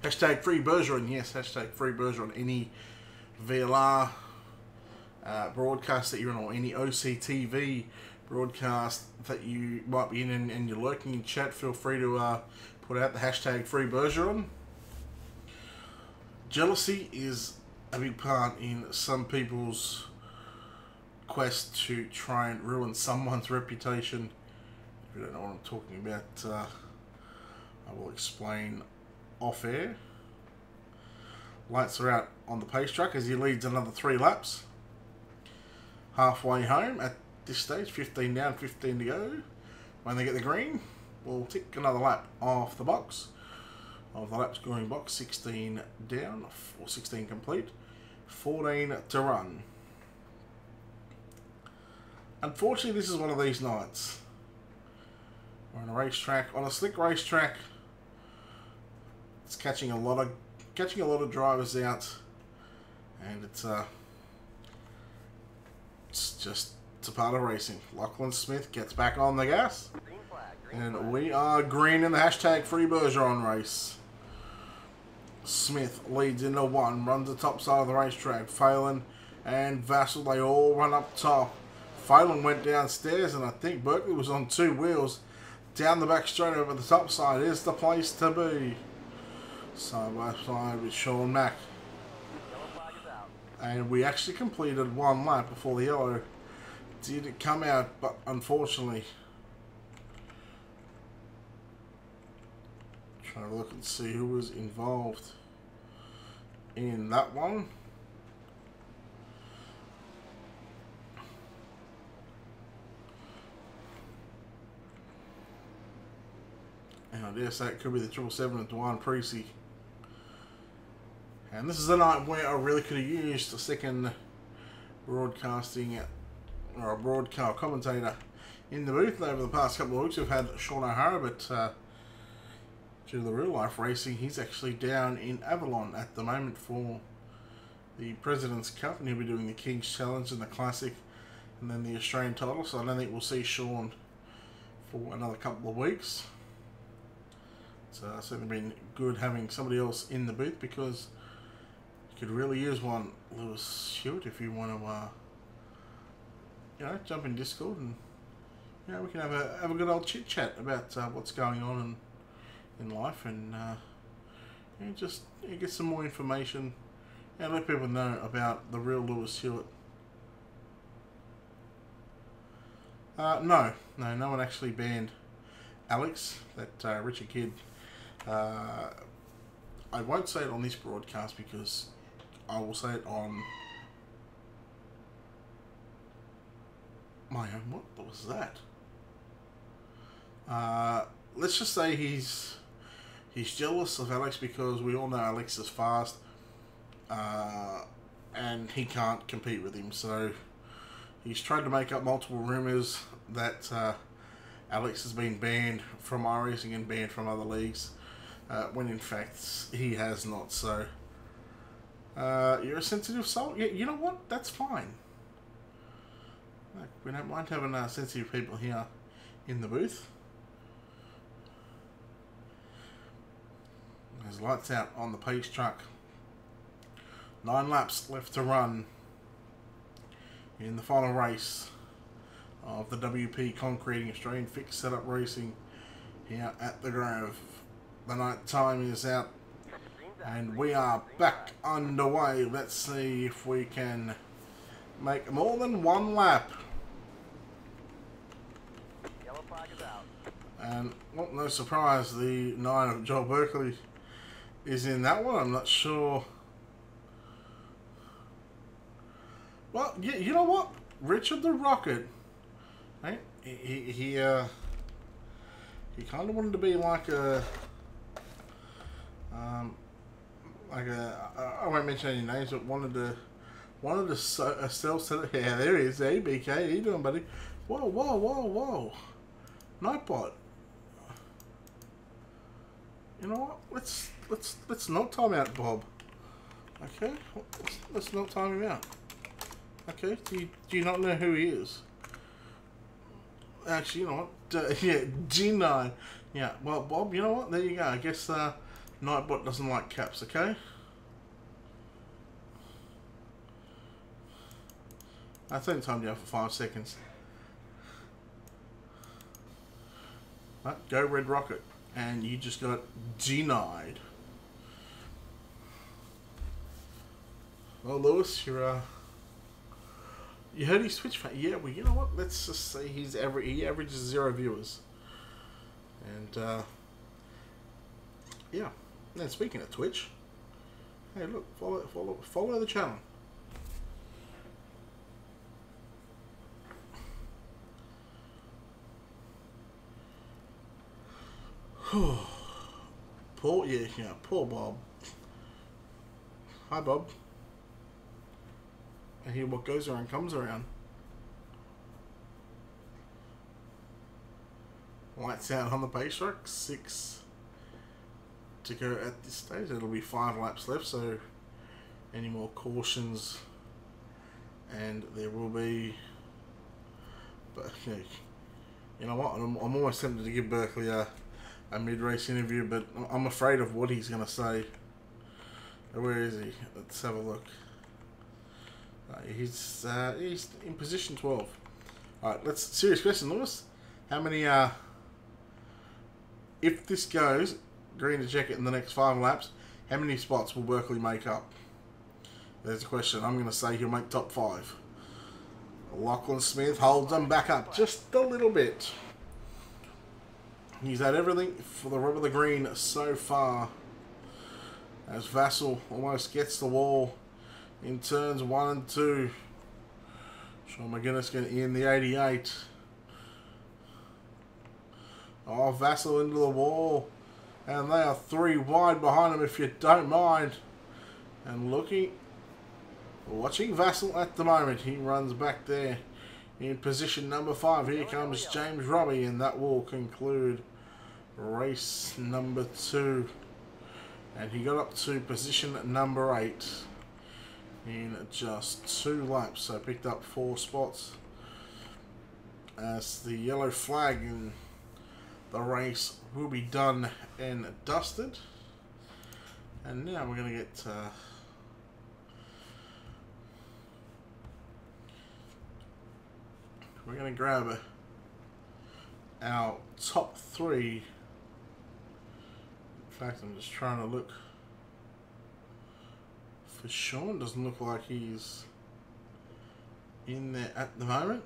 Hashtag Free Bergeron. Yes, hashtag Free Bergeron. Any VLR broadcast that you're in, or any OCTV broadcast that you might be in and you're lurking in chat, feel free to put out the hashtag Free Bergeron. Jealousy is a big part in some people's quest to try and ruin someone's reputation. If you don't know what I'm talking about, I will explain off air. Lights are out on the pace truck as he leads another 3 laps. Halfway home at this stage, 15 down, 15 to go. When they get the green, we'll tick another lap off the box. Of the lap scoring box, 16 down, or 16 complete, 14 to run. Unfortunately, this is one of these nights. We're on a racetrack, on a slick racetrack. It's catching a lot of drivers out, and it's a part of racing. Lachlan Smith gets back on the gas, and we are green in the hashtag Free Bergeron race. Smith leads into 1, runs the top side of the racetrack. Phelan and Vassal, they all run up top. Phelan went downstairs, and I think Berkeley was on 2 wheels. Down the back straight over the top side is the place to be. Side by side with Sean Mack. And we actually completed 1 lap before the yellow did come out, but unfortunately, trying to look and see who was involved in that one. And I dare say it could be the 777 of Dwan Precy. And this is a night where I really could have used a second broadcasting or a broadcast commentator in the booth. Over the past couple of weeks we've had Sean O'Hara, but due to the real life racing, he's actually down in Avalon at the moment for the President's Cup, and he'll be doing the King's Challenge and the Classic and then the Australian title, so I don't think we'll see Sean for another couple of weeks. It's certainly been good having somebody else in the booth, because you could really use one, Lewis Stewart, if you want to jump in Discord and we can have a good old chit chat about what's going on in life, and just get some more information and let people know about the real Lewis Stewart. No one actually banned Alex, that Richard Kidd. I won't say it on this broadcast because I will say it on my own. What was that? Let's just say he's jealous of Alex because we all know Alex is fast, and he can't compete with him. So he's tried to make up multiple rumours that Alex has been banned from iRacing and banned from other leagues, when in fact he has not. So you're a sensitive soul. Yeah, you know what? That's fine. We don't mind having sensitive people here in the booth. There's lights out on the pace truck. 9 laps left to run in the final race of the WP Concreting Australian Fixed Setup Racing here at the Grove. The night time is out and we are back underway. Let's see if we can make more than one lap. Yellow flag is out. And well, no surprise, the 9 of Joel Berkeley is in that one. I'm not sure. Well, yeah, you know what? Richard the Rocket, right? He kind of wanted to be like a I won't mention any names, but wanted to sell. Yeah, there he is. Hey, BK, how you doing, buddy? Whoa! Nightbot. You know what? Let's not time out Bob. Okay, let's not time him out. Okay, do you not know who he is? Actually, you know what? Yeah, G9. Yeah, well, Bob, you know what? There you go. I guess Nightbot doesn't like caps, okay? I think timed you out for 5 seconds. Right, go Red Rocket. And you just got denied. Well, Lewis, you heard his Twitch fan. Yeah, well, you know what? Let's just say he averages 0 viewers. And yeah. And speaking of Twitch, hey, look, follow the channel. Poor Bob. Hi, Bob. I hear what goes around comes around. Lights out on the pace truck. 6 to go at this stage. It'll be 5 laps left, so any more cautions and there will be. But you know what? I'm almost tempted to give Berkeley a mid-race interview, but I'm afraid of what he's going to say. Where is he? Let's have a look. He's in position 12. Alright, serious question, Lewis. How many, if this goes green to check it in the next 5 laps, how many spots will Berkeley make up? There's a question. I'm going to say he'll make top 5. Lachlan Smith holds them back up just a little bit. He's had everything for the rub of the green so far, as Vassal almost gets the wall in turns 1 and 2. Sean McGuinness going to end the 88. Oh, Vassal into the wall. And they are 3 wide behind him, if you don't mind. And watching Vassal at the moment. He runs back there in position number 5. Here comes James Robbie, and that will conclude race number 2. And he got up to position number 8 in just 2 laps. So picked up 4 spots as the yellow flag in the race will be done and dusted. And now we're going to get we're going to grab our top 3. In fact, I'm just trying to look for Sean. Doesn't look like he's in there at the moment.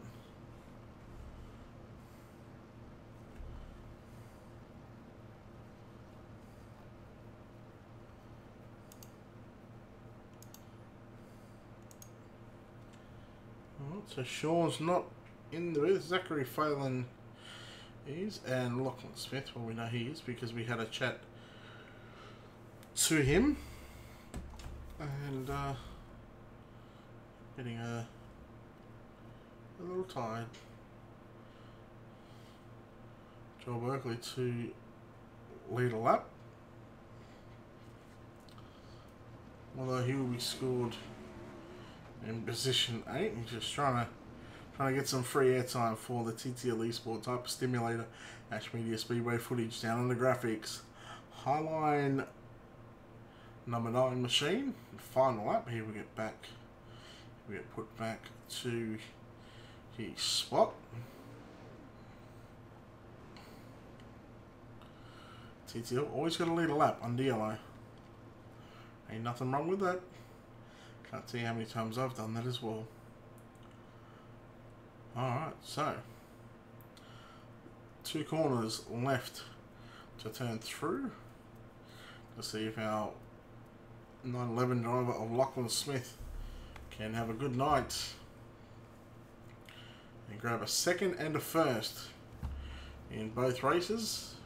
So Sean's not in the booth. Zachary Phelan is, and Lachlan Smith, well, we know he is because we had a chat to him. And getting a little tired. Joel Berkeley to lead a lap. Although he will be scored in position 8. He's just trying to get some free airtime for the TTL Esports Hyper Stimulator Ash Media Speedway footage down on the graphics. Highline number 9 machine. Final lap. Here we get back. We get put back to his spot. TTL always got to lead a lap on DLO. Ain't nothing wrong with that. Can't tell you how many times I've done that as well. Alright, so 2 corners left to turn through to see if our 911 driver of Lachlan Smith can have a good night and grab a 2nd and a 1st in both races.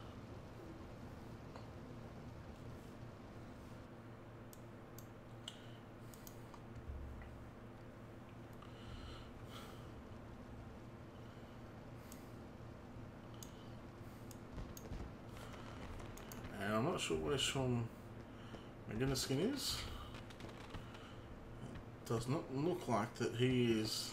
I'm not sure where Sean McGinniskin is. It does not look like that he is.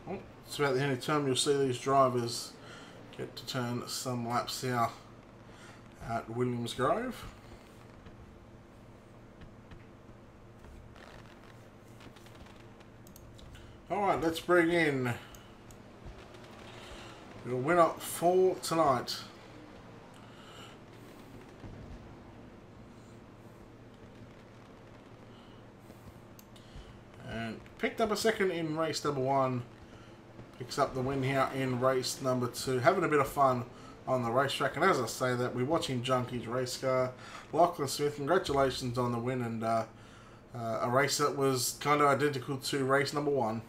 Well, it's about the only time you'll see these drivers get to turn some laps out at Williams Grove. Alright, let's bring in your winner for tonight. And picked up a 2nd in race number 1. Picks up the win here in race number 2. Having a bit of fun on the racetrack. And as I say that, we're watching Junkies race car. Lachlan Smith, congratulations on the win. And a race that was kind of identical to race number 1.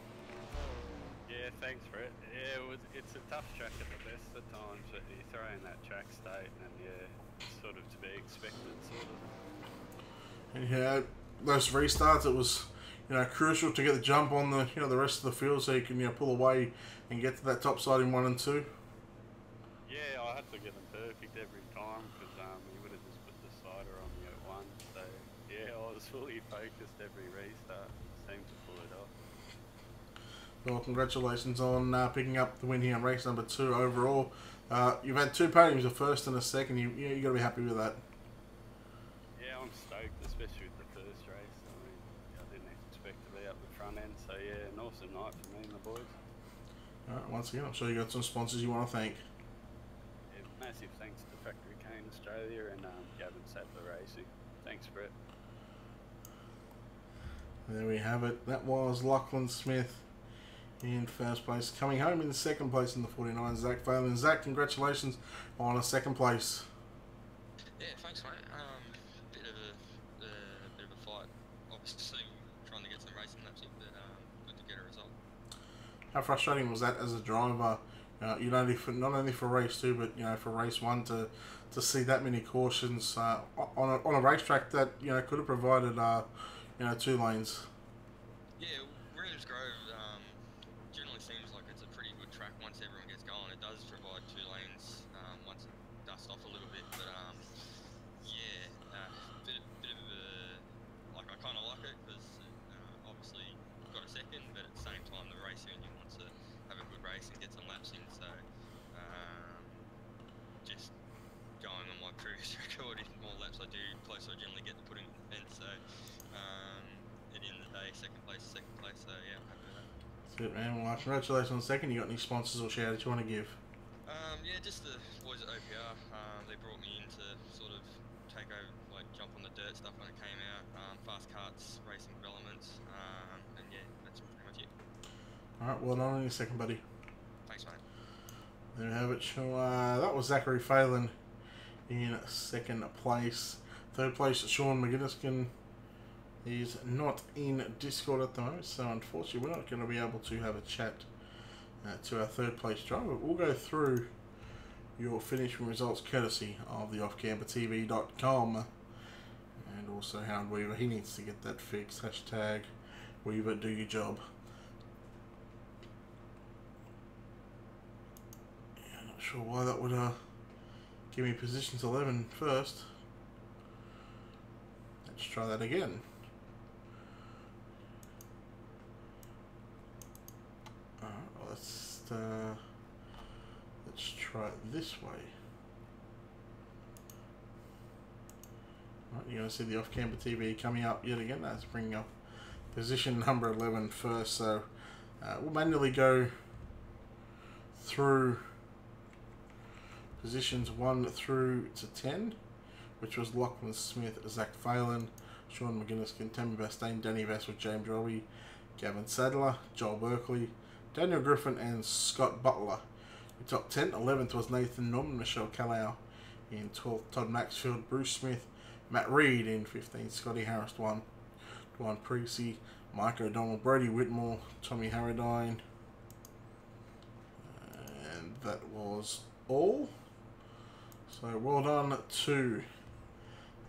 Thanks for it. Yeah, it's a tough track at the best of times, but you throw in that track state and yeah, it's sort of to be expected, sort of. And yeah, those restarts, it was, you know, crucial to get the jump on the, you know, the rest of the field so you can, you know, pull away and get to that top side in 1 and 2. Yeah, I had to get them perfect every time because he would have just put the cider on me at 1. So yeah, I was fully focused every restart. Seemed to pull it off. Well, congratulations on picking up the win here in race number 2 overall. You've had 2 podiums, a 1st and a 2nd. You got to be happy with that. Yeah, I'm stoked, especially with the 1st race. I mean, I didn't expect to be up the front end, so yeah, an awesome night for me and the boys. Alright, once again, I'm sure you got some sponsors you want to thank. Yeah, massive thanks to Factory Cane Australia and Gavin Sattler Racing. Thanks, Brett. There we have it. That was Lachlan Smith in 1st place. Coming home in 2nd place in the 49, Zach Phelan. Zach, congratulations on a 2nd place. Yeah, thanks, mate. Bit of a fight. Obviously, trying to get some racing laps in, but good to get a result. How frustrating was that as a driver? You know, not only for race 2, but for race 1 to see that many cautions on a racetrack that could have provided 2 lanes. Yeah, Williams Grove generally seems like it's a pretty good track once everyone gets going. It does provide 2 lanes once it dusts off a little bit, but yeah, bit of a like I kind of like it because obviously got a second, but at the same time the race union wants to have a good race and get some laps in. So just going on my previous record, the more laps I do, closer I generally get to putting in. So at the end of the day, second place. So yeah, I'm happy with that. That's it, man. Well, congratulations on second. You got any sponsors or shout outs you want to give? Yeah, just the boys at OPR. They brought me in to sort of take over, like jump on the dirt stuff when it came out. Fast Karts, racing developments, and yeah, that's pretty much it. Alright, well done on your second, buddy. Thanks, mate. There we have it. So, that was Zachary Phelan in second place. Third place, Sean McGinniskin. He's not in Discord at the moment, so unfortunately we're not going to be able to have a chat to our third place driver. We'll go through your finishing results courtesy of the offcampertv.com, and also Howard Weaver. He needs to get that fixed. Hashtag Weaver, do your job. Yeah, not sure why that would give me positions 11 first. Let's try that again. Let's try it this way. Right, you're going to see the off-camper TV coming up yet again. That's bringing up position number 11 first. So we'll manually go through positions 1 through to 10, which was Lachlan Smith, Zach Phelan, Sean McGinniskin, Tammy Bastain, Danny Bass with James Robbie, Gavin Sadler, Joel Berkeley, Daniel Griffin and Scott Butler. In top 10, 11th was Nathan Norman, Michelle Callow. In 12th, Todd Maxfield, Bruce Smith, Matt Reed. In 15th, Scotty Harris, Dwan Precy, Mike O'Donnell, Brody Whitmore, Tommy Harradine. And that was all. So well done to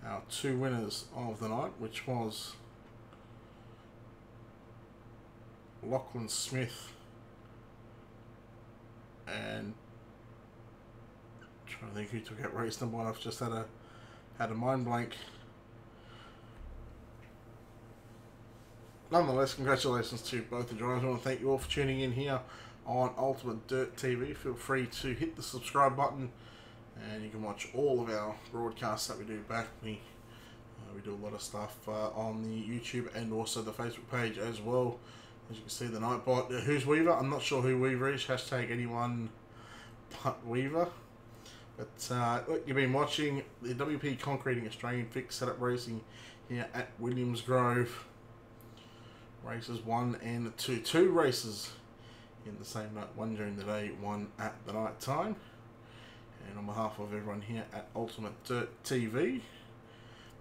our 2 winners of the night, which was Lachlan Smith and I'm trying to think who took out race number 1. I've just had a mind blank. Nonetheless, congratulations to both the drivers. I want to thank you all for tuning in here on Ultimate Dirt TV. Feel free to hit the subscribe button, and you can watch all of our broadcasts that we do back. We do a lot of stuff on the YouTube and also the Facebook page as well. As you can see, the Nightbot. Who's Weaver? I'm not sure who Weaver is. Hashtag anyone but Weaver. But look, you've been watching the WP Concreting Australian Fixed Setup Racing here at Williams Grove. Races 1 and 2. 2 races in the same night. 1 during the day, 1 at the night time. And on behalf of everyone here at Ultimate Dirt TV,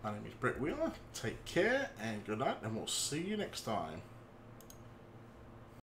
my name is Brett Wheeler. Take care and good night, and we'll see you next time.